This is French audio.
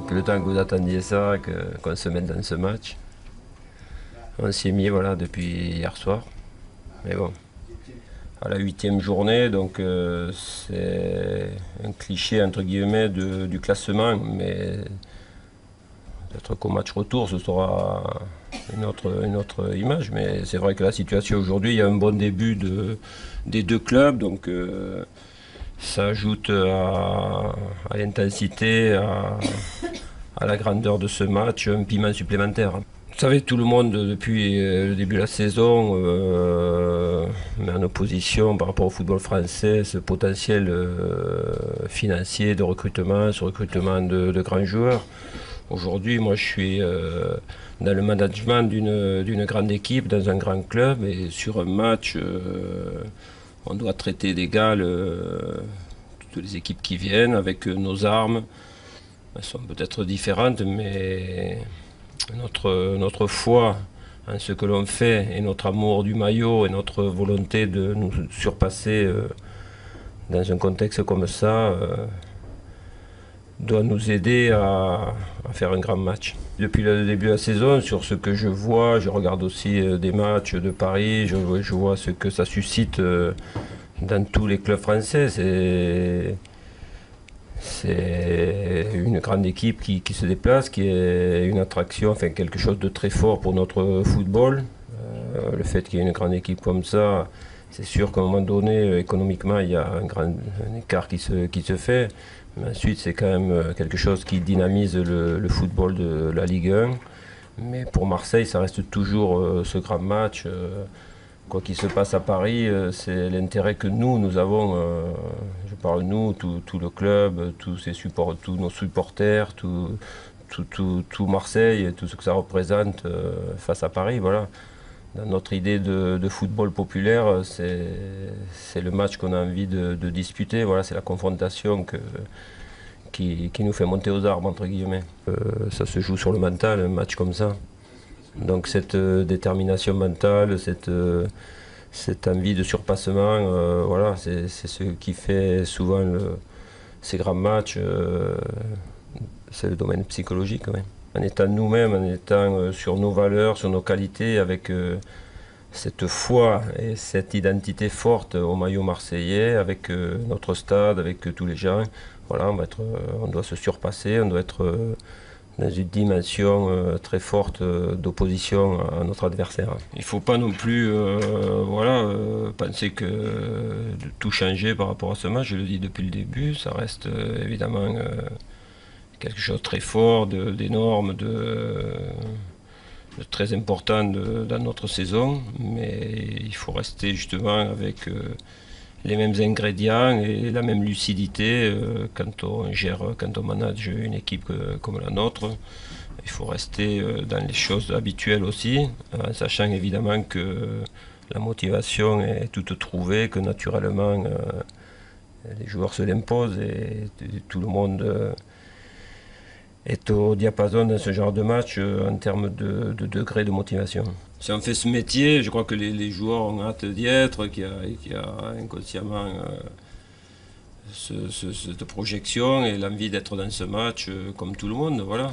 fait le temps que vous attendiez ça, qu'on se mette dans ce match. On s'y est mis voilà, depuis hier soir. Mais bon, à la 8e journée, donc c'est un cliché entre guillemets du classement, mais peut-être qu'au match retour ce sera une autre image. Mais c'est vrai que la situation aujourd'hui, il y a un bon début des deux clubs, donc ça ajoute à l'intensité, à la grandeur de ce match, un piment supplémentaire. Vous savez, tout le monde, depuis le début de la saison, met en opposition par rapport au football français ce potentiel financier de recrutement, ce recrutement de grands joueurs. Aujourd'hui, moi, je suis dans le management d'une grande équipe, dans un grand club, et sur un match, on doit traiter d'égal toutes les équipes qui viennent avec nos armes. Elles sont peut-être différentes, mais notre foi en ce que l'on fait et notre amour du maillot et notre volonté de nous surpasser dans un contexte comme ça doit nous aider à faire un grand match. Depuis le début de la saison, sur ce que je vois, je regarde aussi des matchs de Paris, je vois ce que ça suscite dans tous les clubs français. C'est une grande équipe qui se déplace, qui est une attraction, enfin quelque chose de très fort pour notre football. Le fait qu'il y ait une grande équipe comme ça, c'est sûr qu'à un moment donné, économiquement, il y a un écart qui se fait. Mais ensuite, c'est quand même quelque chose qui dynamise le football de la Ligue 1. Mais pour Marseille, ça reste toujours ce grand match. Quoi qu'il se passe à Paris, c'est l'intérêt que nous avons, je parle nous, tout le club, tous nos supporters, tout Marseille, tout ce que ça représente face à Paris. Voilà. Dans notre idée de football populaire, c'est le match qu'on a envie de disputer. Voilà, c'est la confrontation qui nous fait monter aux arbres, entre guillemets. Ça se joue sur le mental, un match comme ça. Donc cette détermination mentale, cette envie de surpassement, voilà, c'est ce qui fait souvent ces grands matchs. C'est le domaine psychologique quand même. En étant nous-mêmes, en étant sur nos valeurs, sur nos qualités, avec cette foi et cette identité forte au maillot marseillais, avec notre stade, avec tous les gens. Voilà, on doit se surpasser, on doit être dans une dimension très forte d'opposition à notre adversaire. Il ne faut pas non plus penser que de tout changer par rapport à ce match, je le dis depuis le début, ça reste évidemment quelque chose de très fort, d'énorme, de très important dans notre saison, mais il faut rester justement avec les mêmes ingrédients et la même lucidité quand on manage une équipe comme la nôtre. Il faut rester dans les choses habituelles aussi, en sachant évidemment que la motivation est toute trouvée, que naturellement les joueurs se l'imposent et tout le monde est au diapason dans ce genre de match en termes de degré de motivation. Si on fait ce métier, je crois que les joueurs ont hâte d'y être, qu'il y a inconsciemment cette projection et l'envie d'être dans ce match comme tout le monde, voilà.